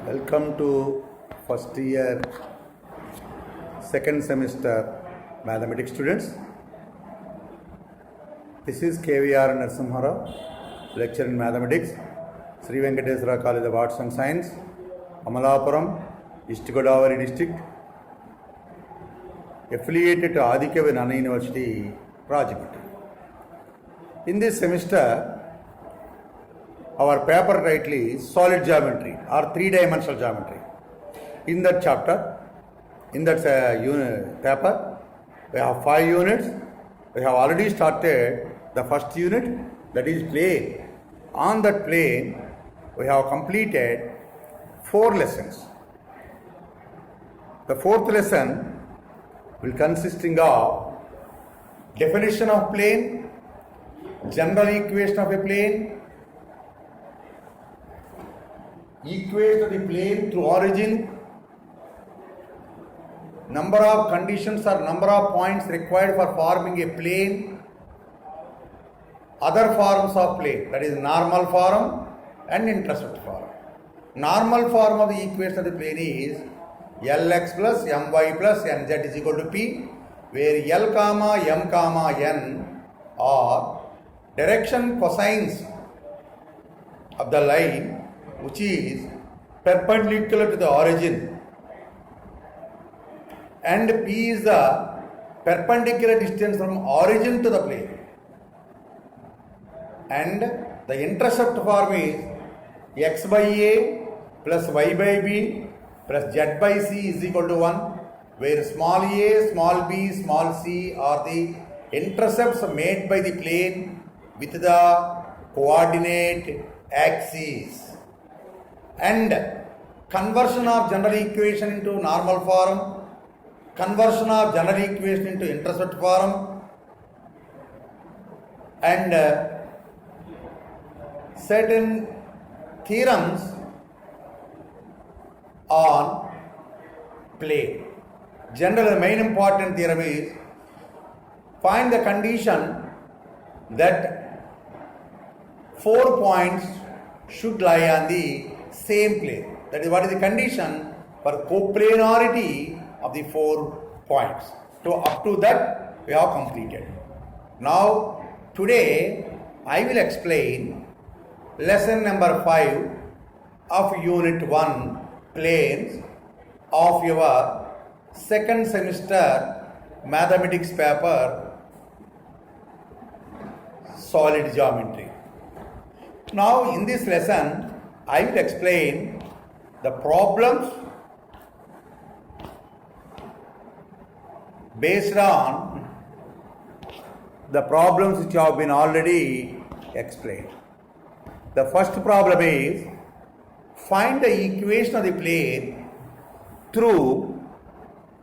Welcome to first year second semester mathematics students. This is KVR Narasimha, lecturer in mathematics, Sri Venkateswara College of Arts and Science, Amalapuram, East Godavari district, affiliated to Aditya Vinaya University, Rajagiri. In this semester, our paper title is Solid Geometry or Three-Dimensional Geometry. In that chapter, in that paper, we have 5 units. We have already started the first unit, that is plane. On that plane, we have completed 4 lessons. The 4th lesson will consisting of definition of plane, general equation of a plane, equate the plane through origin, number of conditions or number of points required for forming a plane, other forms of plane, that is normal form and intercept form. Normal form of the equation of the plane is Lx plus My plus Nz is equal to P, where L comma M comma N are direction cosines of the line which is perpendicular to the origin, and P is the perpendicular distance from origin to the plane, and the intercept form is x by a plus y by b plus z by c is equal to 1, where small a, small b, small c are the intercepts made by the plane with the coordinate axes. And conversion of general equation into normal form, conversion of general equation into intercept form, and certain theorems on plane. Generally, the main important theorem is find the condition that 4 points should lie on the same plane. That is what is the condition for coplanarity of the 4 points. So up to that we have completed. Now today I will explain lesson number 5 of unit 1 planes of your second semester mathematics paper solid geometry. Now in this lesson I will explain the problems based on the problems which have been already explained. The first problem is find the equation of the plane through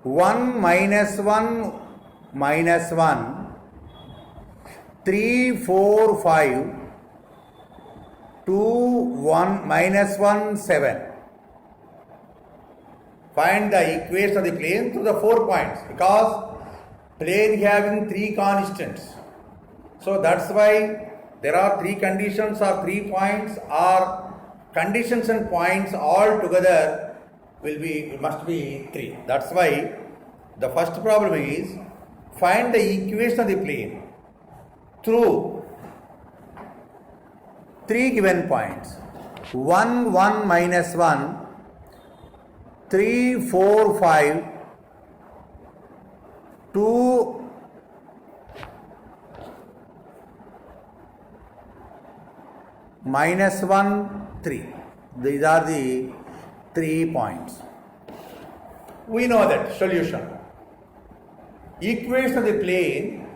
1 minus 1 minus 1, 3, 4, 5, 2, 1, minus 1, 7. Find the equation of the plane through the 4 points, because plane having 3 constants. So that's why there are 3 conditions or 3 points, or conditions and points all together must be 3. That's why the first problem is find the equation of the plane through 3 given points: 1, 1 minus 1, 3, 4, 5, 2, minus 1, 3. These are the 3 points. We know that solution. Equation of the plane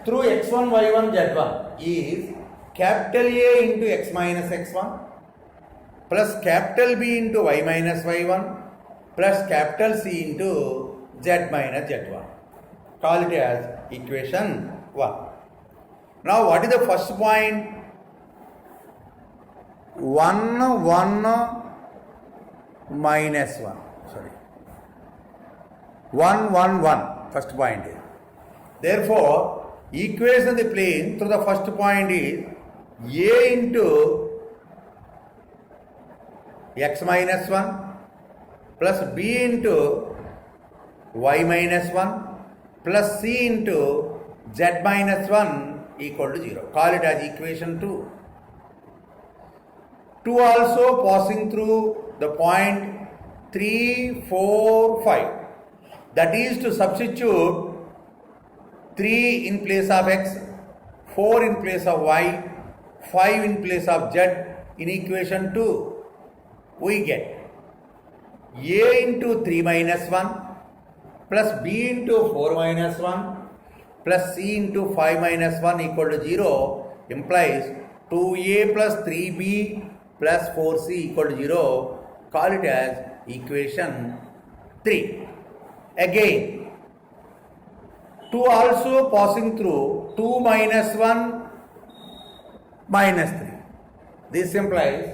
through x1, y1, z1 is capital A into x minus x1 plus capital B into y minus y1 plus capital C into z minus z1. Call it as equation 1. Now what is the first point? 1, 1 minus 1. Sorry. 1, 1, 1. First point is. Therefore, equation of the plane through the first point is A into x minus 1 plus b into y minus 1 plus c into z minus 1 equal to 0. Call it as equation 2. 2 also passing through the point 3, 4, 5. That is to substitute 3 in place of x, 4 in place of y, 5 in place of z in equation 2. We get a into 3 minus 1 plus b into 4 minus 1 plus c into 5 minus 1 equal to 0 implies 2a plus 3b plus 4c equal to 0. Call it as equation 3. Again, 2 also passing through 2 minus 1 minus 3. This implies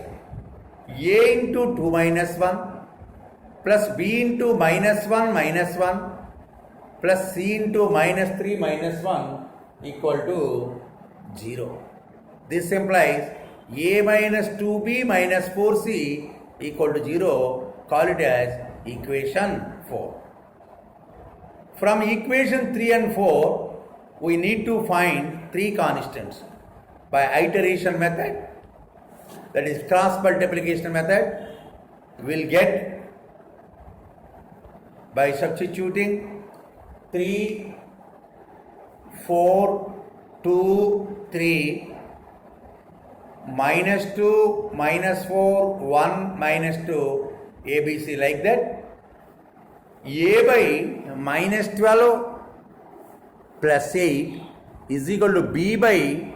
a into 2 minus 1 plus b into minus 1 minus 1 plus c into minus 3 minus 1 equal to 0. This implies a minus 2b minus 4c equal to 0. Call it as equation 4. From equation 3 and 4, we need to find 3 constants by iteration method, that is cross multiplication method. We'll get by substituting 3, 4, 2, 3, minus 2, minus 4, 1, minus 2, ABC like that. A by minus 12 plus 8 is equal to b by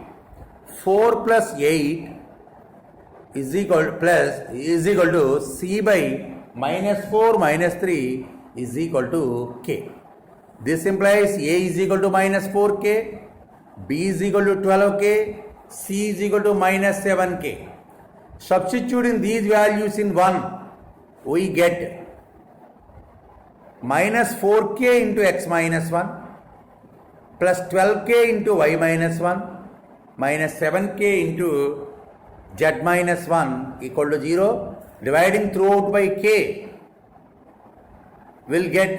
4 plus 8 is equal to c by minus 4 minus 3 is equal to k. This implies a is equal to minus 4k, b is equal to 12k, c is equal to minus 7k. Substituting these values in 1, we get minus 4k into x minus 1 plus 12k into y minus 1 minus 7k into z minus 1 equal to 0. Dividing throughout by k, we'll get,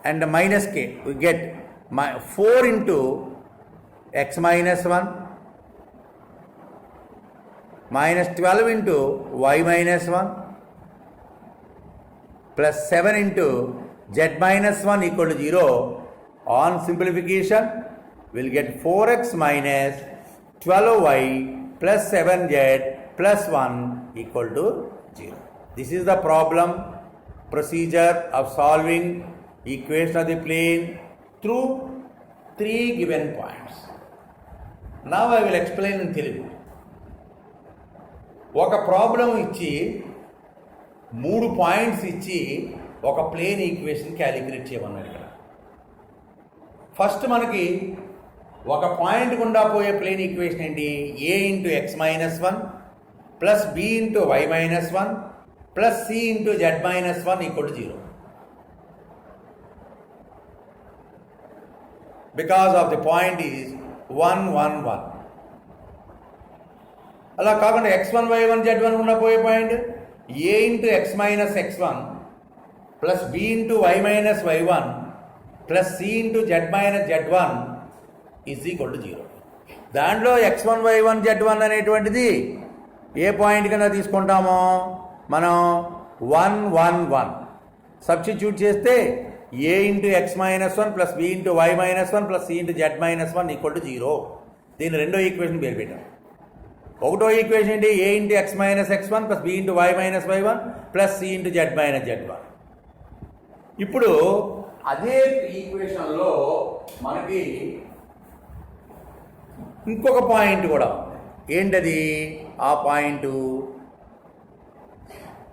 and minus k, we get 4 into x minus 1 minus 12 into y minus 1 plus 7 into z minus 1 equal to 0. On simplification, we'll get 4x minus 12y plus 7z plus 1 equal to 0. This is the problem procedure of solving equation of the plane through 3 given points. Now I will explain in Telugu. ఒక problem ఇచ్చి 3 points ఇచ్చి ఒక plane equation calculate చేయమన్నారు ఇక్కడ. First మనకి ఒక point గుండా పోయే ప్లేన్ ఈక్వేషన్ ఏంటి? a into x minus 1 plus b into y minus 1 plus c into z minus 1 equal to 0. Because of the point is 1, 1, 1. అలా కాకుండా x1, y1, z1 ఉన్న పోయే point a into x minus x1 plus b into y minus y1 plus c into z minus z1 is equal to 0. దాంట్లో x1, y1, z1 అనేటువంటిది ఏ point కన్నా తీసుకుంటామో మనం 1, 1, 1 substitute చేస్తే a into x minus 1 plus b into y minus 1 plus c into z minus 1 equal to 0. దీని రెండో equation పేరు పెట్టాం. ఒకటో ఈక్వేషన్ ఏంటి? a into x minus x1 plus b into y minus y1 plus c into z minus z1. ఇప్పుడు అదే ఈక్వేషన్లో మనకి ఇంకొక పాయింట్ కూడా ఉంది. ఏంటది? ఆ పాయింట్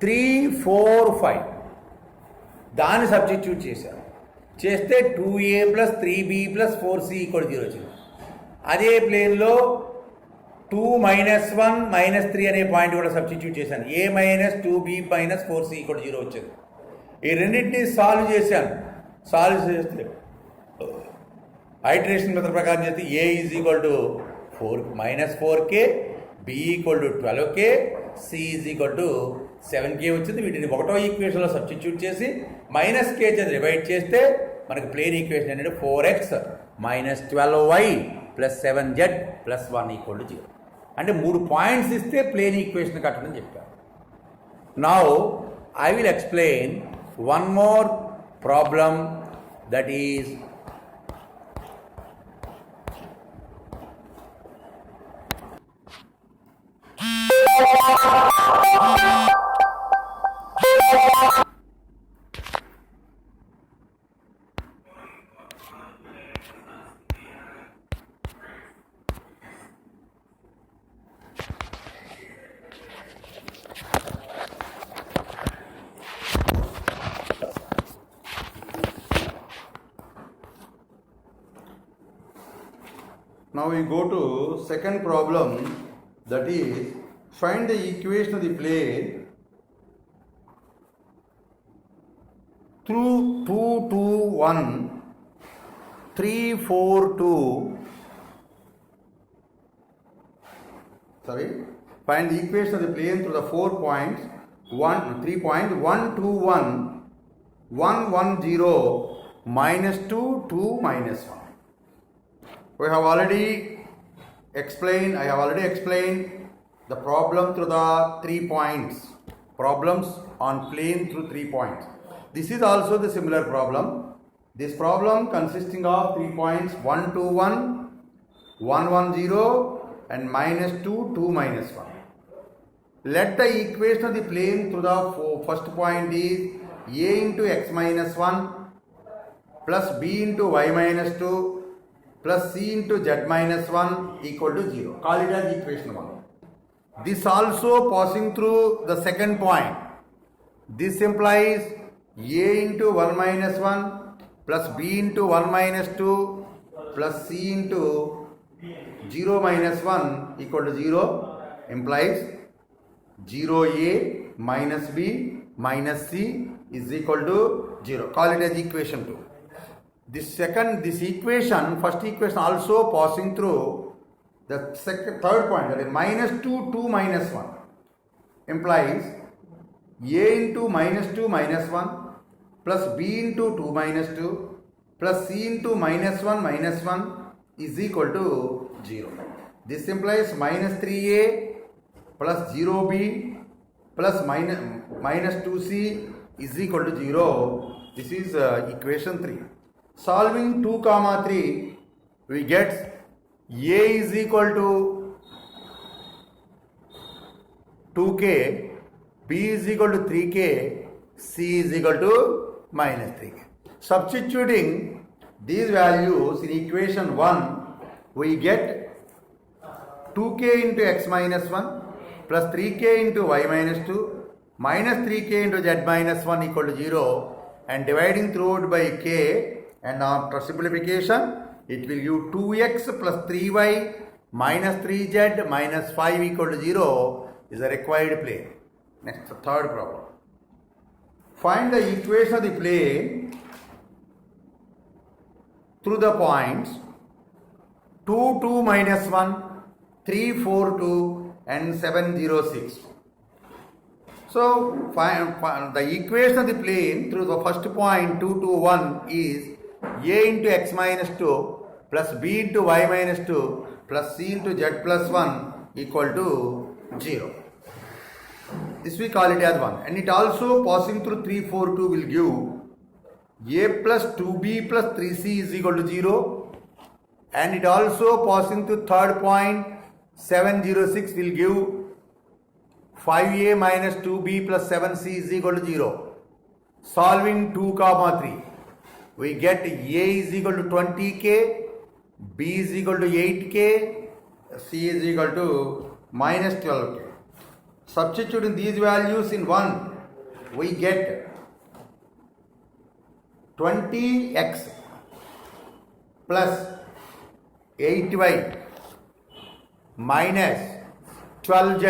3, 4, 5 దాన్ని సబ్స్టిట్యూట్ చేశారు. చేస్తే 2a plus 3b plus 4c equal 0 వచ్చింది. అదే ప్లేన్లో 2 మైనస్ 1 మైనస్ 3 అనే పాయింట్ కూడా సబ్స్టిట్యూట్ చేశాను. a minus 2b minus 4c equal 0 వచ్చింది. ఈ రెండింటినీ సాల్వ్ చేశాను. సాల్వ్ చేస్తే ఐటరేషన్ మెథడ్ ప్రకారం చేస్తే a is equal to 4 minus 4k, b equal to 12k, c is equal to 7k వచ్చింది. వీటిని ఒకటో ఈక్వేషన్లో సబ్స్టిట్యూట్ చేసి -k చేత డివైడ్ చేస్తే మనకి ప్లేన్ ఈక్వేషన్ ఏంటంటే 4x - 12y + 7z + 1 = 0. అంటే 3 పాయింట్స్ ఇస్తే ప్లేన్ ఈక్వేషన్ కట్టడం చెప్పారు. Now I will explain one more problem, that is now we go to second problem, that is find the equation of the plane through 2, 2, 1, 3, 4, 2. Find the equation of the plane through the 4 points, 3 points, 1, 2, 1, 1, 1, 0, -2, 2, -1. I have already explained the problem through the 3 points, problems on plane through 3 points. This is also the similar problem. This problem consisting of 3 points, 1, 2, 1, 1, 1, 0 and -2, 2, -1. Let the equation of the plane through the first point is a into x minus 1 plus b into y minus 2 plus c into z minus 1 equal to 0. Call it as equation 1. This also passing through the second point. This implies a into 1 minus 1 plus b into 1 minus 2 plus c into 0 minus 1 equal to 0, implies 0a minus b minus c is equal to 0. Call it as equation 2. This equation, first equation also passing through the third point, that is -2, 2, -1, implies a into -2 -1 plus b into 2 -2 plus c into -1 -1 is equal to 0. This implies -3a plus 0b plus -2c is equal to 0. This is equation 3. Solving 2, 3, we get a is equal to 2k, b is equal to 3k, c is equal to -3k. Substituting these values in equation 1, we get 2k into x minus 1 plus 3k into y minus 2 minus 3k into z minus 1 equal to 0, and dividing throughout by k, and after simplification it will give 2x plus 3y minus 3z minus 5 equal to 0 is the required plane. Next, the third problem. Find the equation of the plane through the points 2, 2, -1, 3, 4, 2 and 7, 0, 6. So find the equation of the plane through the first point 2, 2, 1 is a into x minus 2 plus b into y minus 2 plus c into z plus 1 equal to 0. This we call it as 1, and it also passing through 3, 4, 2 will give a plus 2b plus 3c is equal to 0, and it also passing through third point 7, 0, 6 will give 5a minus 2b plus 7c is equal to 0. Solving 2, 3, we get a is equal to 20k, b is equal to 8k, c is equal to -12k. Substituting these values in 1, we get 20x plus 8y minus 12z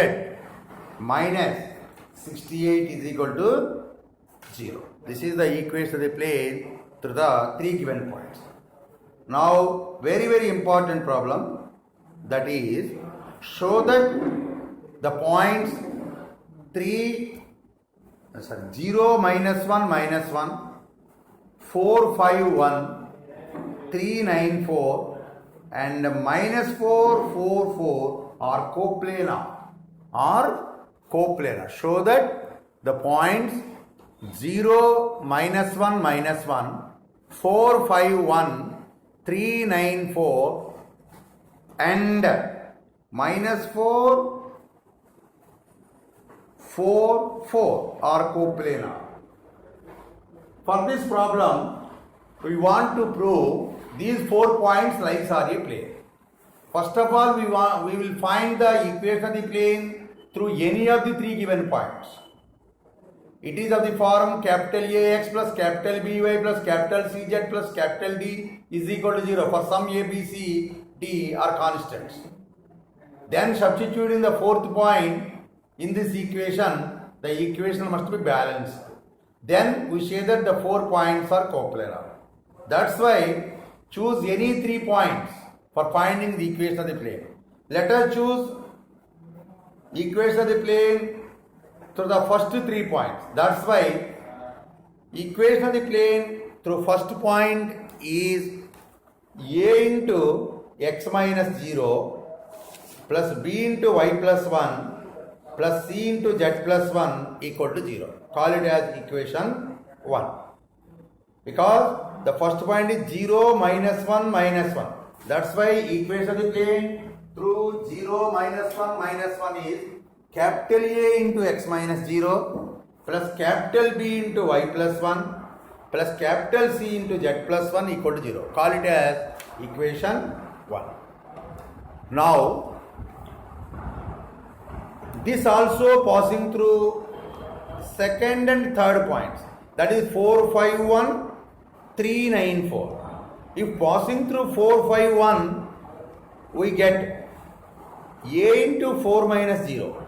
minus 68 is equal to 0. This is the equation of the plane through the 3 given points. Now, very, very important problem, that is, show that the points 0 minus 1 minus 1, 4 5 1, 3 9 4 and minus 4 4 4 are coplanar. Show that the points 0 minus 1 minus 1, 4 5 1, 3 9 4 and minus 4 4 4 are coplanar. For this problem, we want to prove these 4 points lies are a plane. First of all, we will find the equation of the plane through any of the 3 given points. It is of the form capital AX plus capital BY plus capital CZ plus capital D is equal to 0 for some A, B, C, D are constants. Then substituting the 4th point in this equation, the equation must be balanced. Then we say that the 4 points are coplanar. That's why choose any 3 points for finding the equation of the plane. Let us choose equation of the plane through the first 3 points. That's why equation of the plane through first point is A into x minus 0 plus B into y plus 1 plus C into z plus 1 equal to 0. Call it as equation 1. Because the first point is 0 minus 1 minus 1. That's why equation of the plane through 0 minus 1 minus 1 is capital A into x minus 0 plus capital B into y plus 1 plus capital C into z plus 1 equal to 0. Call it as equation 1. Now, this also passing through second and third points, that is 4 5 1, 3 9 4. If passing through 4 5 1, we get A into 4 minus 0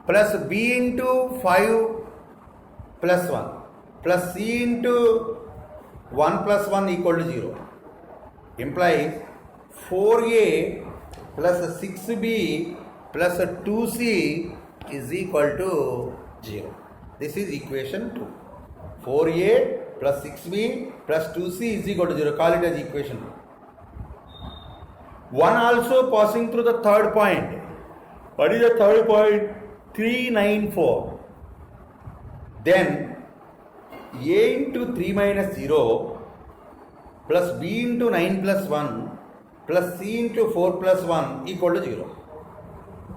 plus B into 5 plus 1 plus C into 1 plus 1 equal to 0. Implies 4A plus 6B plus 2C is equal to 0. This is equation 2. 4A plus 6B plus 2C is equal to 0. Call it as equation 2. One also passing through the third point. What is the third point? 3 9 4. Then A into 3 minus 0 plus B into 9 plus 1 plus C into 4 plus 1 equal to 0.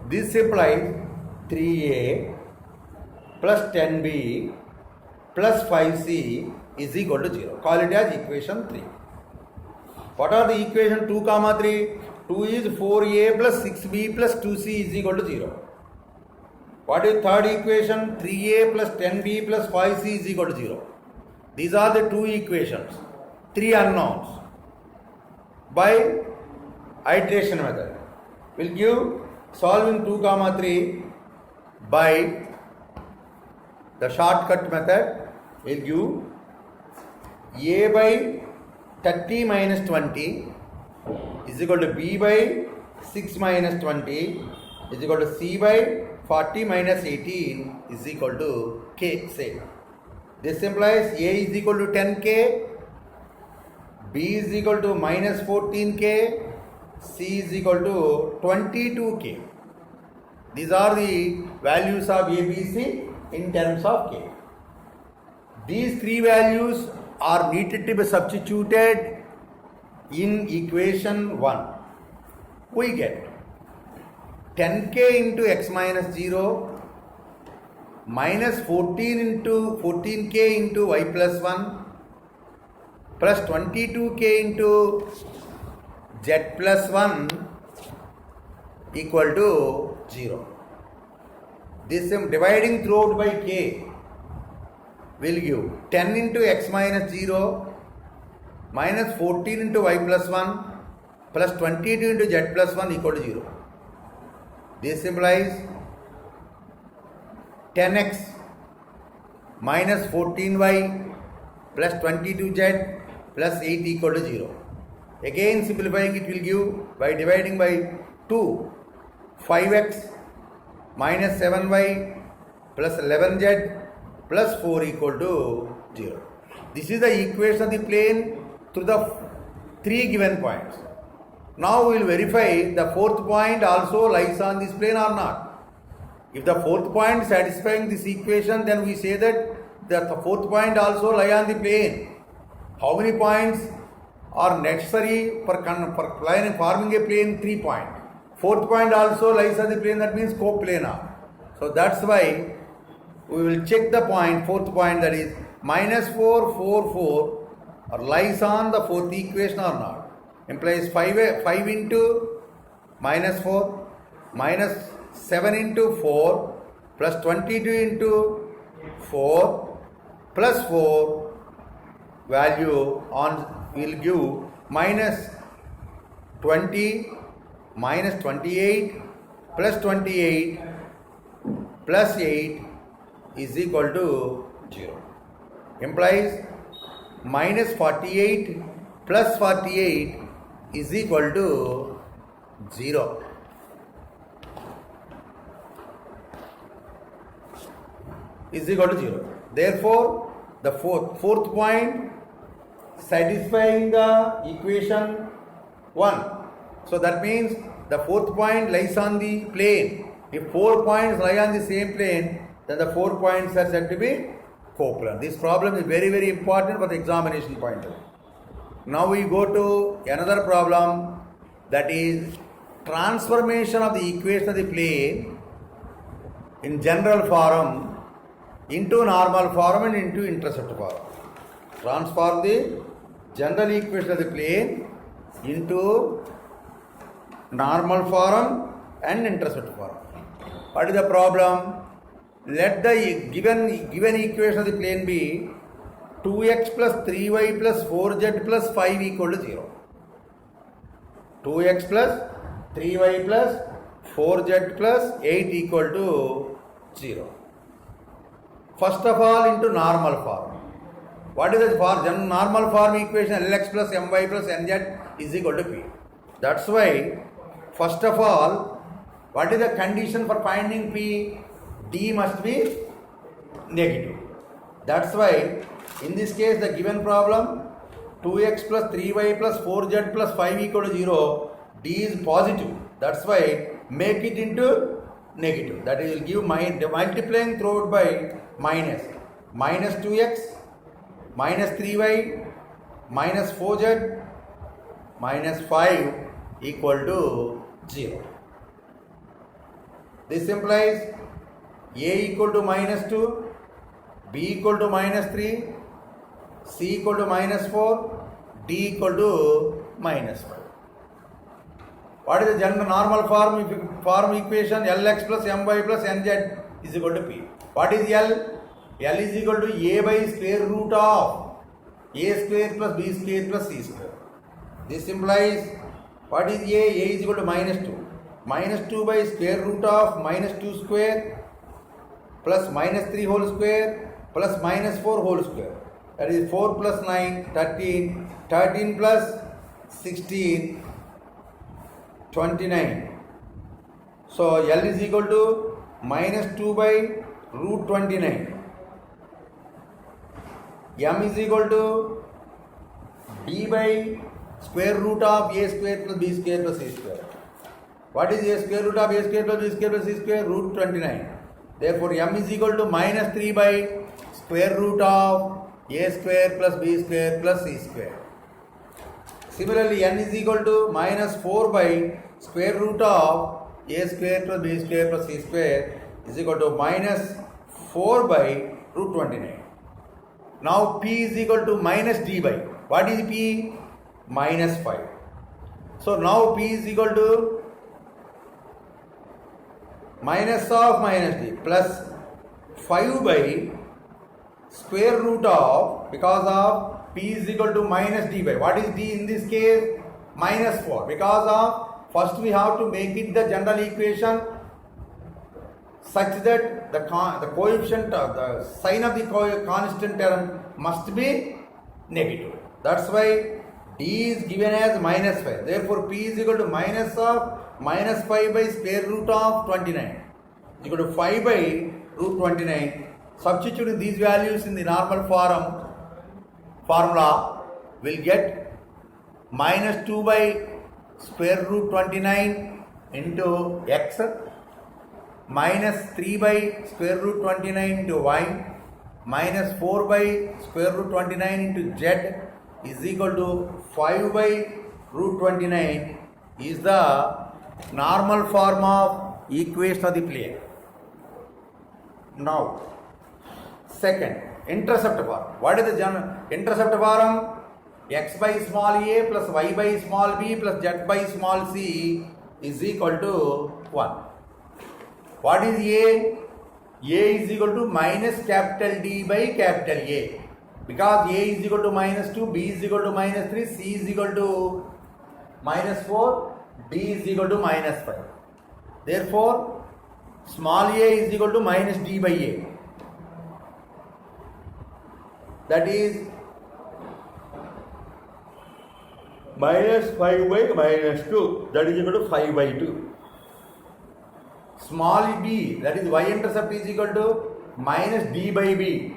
This implies 3A plus 10B plus 5C is equal to 0. Call it as equation 3. What are the equation 2, 3? 2 is 4A plus 6B plus 2C is equal to 0. What is third equation? 3A plus 10B plus 5C is equal to 0. These are the 2 equations. 3 unknowns. By iteration method. We'll give solving 2, 3 by the shortcut method. We'll give A by 30 minus 20 is equal to B by 6 minus 20 is equal to C by 40 minus 18 is equal to K. Say. This implies A is equal to 10K, B is equal to minus 14K, C is equal to 22K. These are the values of A, B, C in terms of K. These 3 values are needed to be substituted in equation 1. We get 10K into x minus 0 minus 14 into 14K into y plus 1 plus 22K into z plus 1 equal to 0. This dividing throughout by k will give 10 into x minus 0 minus 14 into y plus 1 plus 22 into z plus 1 equal to 0. This implies 10x minus 14y plus 22z plus 8 equal to 0. Again simplifying it will give by dividing by 2 5x minus 7y plus 11z plus 4 equal to 0. This is the equation of the plane through the 3 given points. Now we will verify the fourth point also lies on this plane or not. If the fourth point satisfying this equation, then we say that the fourth point also lie on the plane. How many points are necessary for forming a plane? 3 points. Fourth point also lies on the plane, that means coplanar. So that's why we will check the point, fourth point, that is minus 4, 4, 4 or lies on the fourth equation or not. Implies 5 into minus 4 minus 7 into 4 plus 22 into 4 plus 4 value on will give minus 20 minus 28 plus 28 plus 8 is equal to 0. Implies minus 48 plus 48 is equal to 0. Is equal to 0. Therefore, the fourth point satisfying the equation 1. So that means the fourth point lies on the plane. If 4 points lie on the same plane, then the 4 points are said to be coplanar. This problem is very, very important for the examination point of view. Now we go to another problem, that is transformation of the equation of the plane in general form into normal form and into intercept form. Transform the general equation of the plane into normal form and intercept form. What is the problem? Let the given equation of the plane be 2x plus 3y plus 4z plus 5 equal to 0. 2x plus 3y plus 4z plus 8 equal to 0. First of all, into normal form. What is the normal form equation? Lx plus my plus nz is equal to p. That's why, first of all, what is the condition for finding p? D must be negative. That's why, in this case, the given problem 2x plus 3y plus 4z plus 5 equal to 0, D is positive. That's why make it into negative. That is, will give multiplying throughout by minus 2x minus 3y minus 4z minus 5 equal to 0. This implies A equal to minus 2, B equal to minus 3, C equal to minus 4, D equal to minus 5. What is the general normal form equation? Lx plus my plus nz is equal to p. What is L? L is equal to a by square root of a square plus b square plus c square. This implies, what is A? A is equal to minus 2. Minus 2 by square root of minus 2 square plus minus 3 whole square plus minus 4 whole square. That is 4 plus 9, 13. 13 plus 16, 29. So L is equal to minus 2 by root 29. M is equal to D by square root of a square plus b square plus c square. What is a square root of a square plus b square plus c square? Root 29. Therefore, M is equal to minus 3 by square root of a square plus b square plus c square. Similarly, N is equal to minus 4 by square root of a square plus b square plus c square is equal to minus 4 by root 29. Now, P is equal to minus D by. What is P? Minus 5. So, now P is equal to minus of minus D plus 5 by square root of, because of P is equal to minus D by. What is D in this case? Minus 4. Because of, first we have to make it the general equation such that the coefficient of the sign of the constant term must be negative. That's why D is given as minus 5. Therefore, P is equal to minus of minus 5 by square root of 29 is equal to 5 by root 29. Substituting these values in the normal formula will get minus 2 by square root 29 into x, minus 3 by square root 29 into y, minus 4 by square root 29 into z is equal to 5 by root 29 is the normal form of equation of the plane. Now, second, intercept form. What is the general intercept form? X by small a plus y by small b plus z by small c is equal to 1. What is a? A is equal to minus capital D by capital A. Because A is equal to minus 2, B is equal to minus 3, C is equal to minus 4, D is equal to minus 5. Therefore, small a is equal to minus D by A. That is minus 5 by minus 2. That is equal to 5 by 2. Small b, that is y-intercept is equal to minus d by b,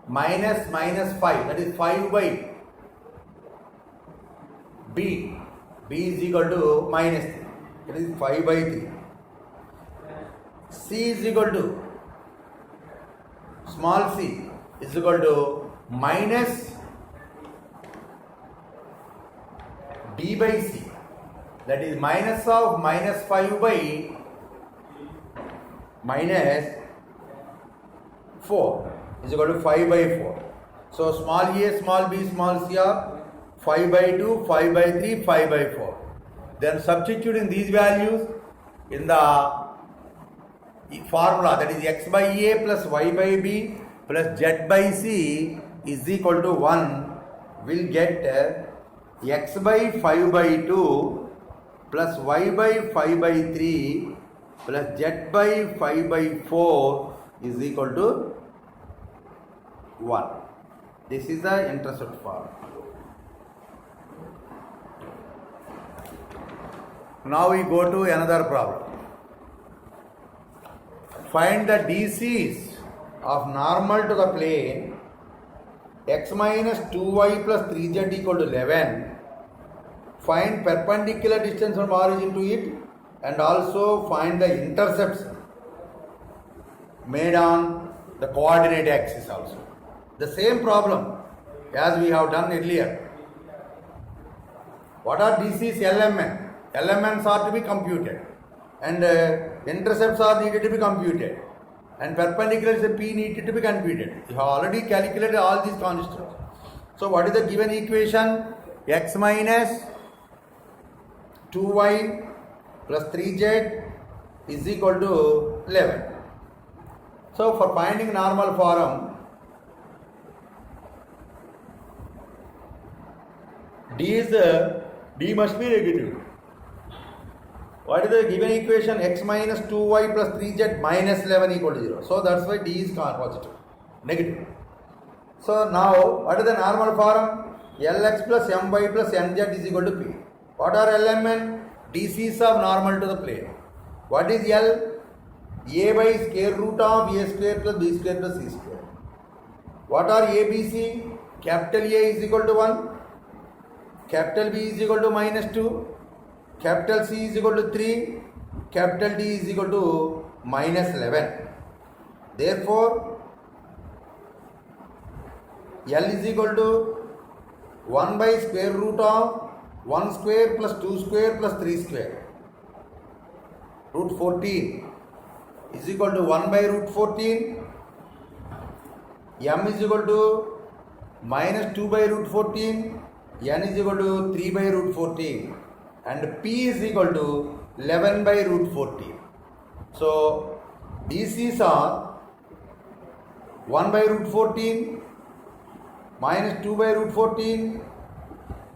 minus 5, that is 5 by b, b is equal to minus 3, that is 5 by 3. C is equal to, small c is equal to minus d by c, that is minus of minus 5 by minus 4 is equal to 5 by 4. So small a, small b, small c are 5 by 2, 5 by 3, 5 by 4. Then substituting these values in the formula, that is x by a plus y by b plus z by c is equal to 1, will get x by 5 by 2 plus y by 5 by 3 plus z by 5 by 4 is equal to 1. This is the intercept form. Now we go to another problem. Find the DCs of normal to the plane x minus 2y plus 3z equal to 11. Find perpendicular distance from origin to it and also find the intercepts made on the coordinate axis also. The same problem as we have done earlier. What are DCs? LMN. LMNs are to be computed and intercepts are needed to be computed and perpendiculars P needed to be computed. You have already calculated all these constants. So what is the given equation? X minus 2y plus 3z is equal to 11. So for finding normal form, D must be negative. What is the given equation? X minus 2y plus 3z minus 11 equal to 0. So that's why D is positive, negative. So now what is the normal form? Lx plus my plus nz is equal to P. What are LMN? DCs of normal to the plane. What is L? A by square root of a square plus b square plus c square. What are ABC? Capital A is equal to 1. Capital B is equal to minus 2. Capital C is equal to 3. Capital D is equal to minus 11. Therefore, L is equal to 1 by square root of 1 square plus 2 square plus 3 square. Root 14 is equal to 1 by root 14. M is equal to minus 2 by root 14. N is equal to 3 by root 14. And P is equal to 11 by root 14. So, DCs are 1 by root 14, minus 2 by root 14,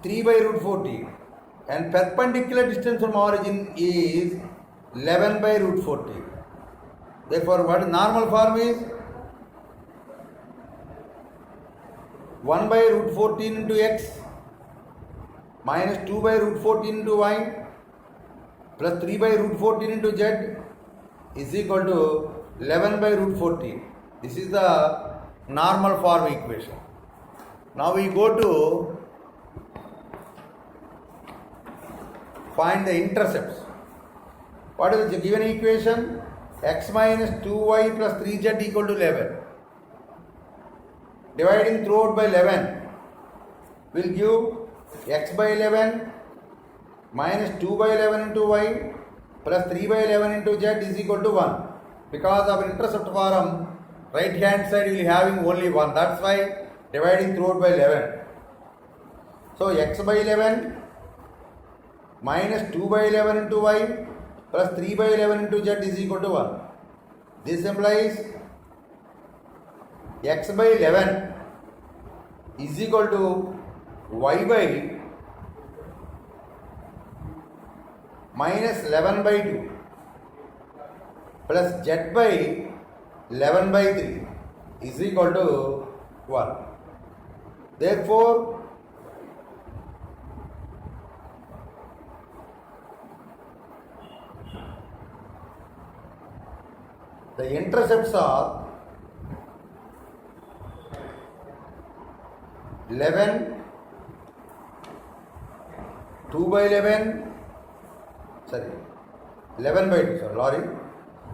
3 by root 14. And perpendicular distance from origin is 11 by root 14. Therefore, what normal form is? 1 by root 14 into x minus 2 by root 14 into y plus 3 by root 14 into z is equal to 11 by root 14. This is the normal form equation. Now we go to find the intercepts. What is the given equation? X minus 2y plus 3z equal to 11. Dividing throughout by 11 will give x by 11 minus 2 by 11 into y plus 3 by 11 into z is equal to 1. Because of intercept form, right hand side will be having only 1. That's why dividing throughout by 11. So x by 11 minus 2 by 11 into y plus 3 by 11 into z is equal to 1. This implies x by 11 is equal to y by minus 11 by 2 plus z by 11 by 3 is equal to 1. Therefore, the intercepts are 11, 2 by 11, 11 by 2, sorry,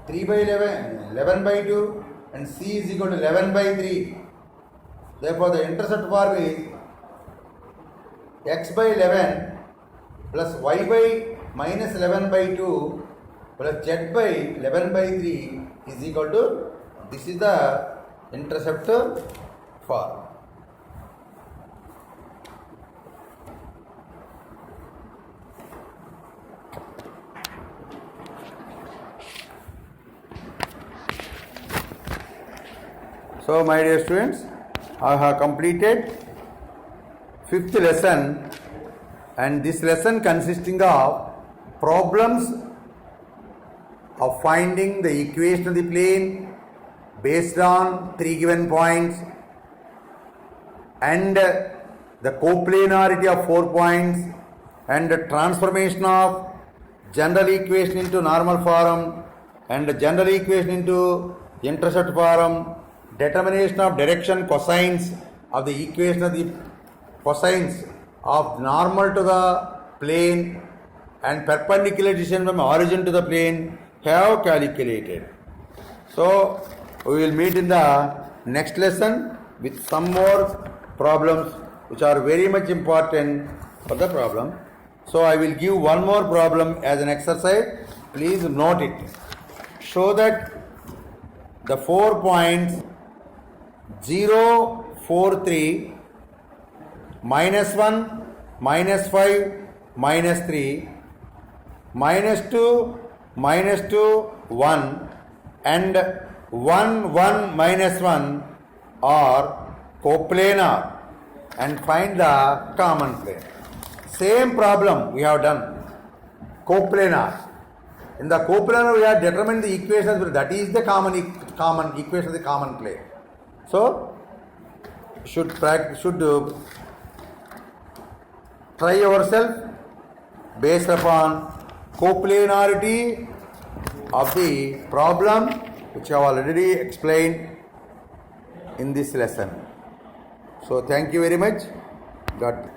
3 by 11, 11 by 2, and C is equal to 11 by 3. Therefore, the intercept form is x by 11 plus y by minus 11 by 2 plus z by 11 by 3 is equal to, this is the intercept form. So, my dear students, I have completed 5th lesson, and this lesson consisting of problems of finding the equation of the plane based on 3 given points and the coplanarity of 4 points and the transformation of general equation into normal form and the general equation into intercept form, determination of direction cosines of the equation of the cosines of normal to the plane and perpendicular distance from origin to the plane have calculated. So, we will meet in the next lesson with some more problems which are very much important for the problem. So, I will give one more problem as an exercise. Please note it. Show that the 4 points 0, 4, 3, minus 1, minus 5, minus 3, minus 2, minus 2, 1 and 1, 1, minus 1 are coplanar and find the common plane. Same problem we have done, coplanar. In the coplanar we have determined the equations, that is the common equation of the common plane. So, should try yourself based upon coplanarity of the problem which I have already explained in this lesson. So, thank you very much. God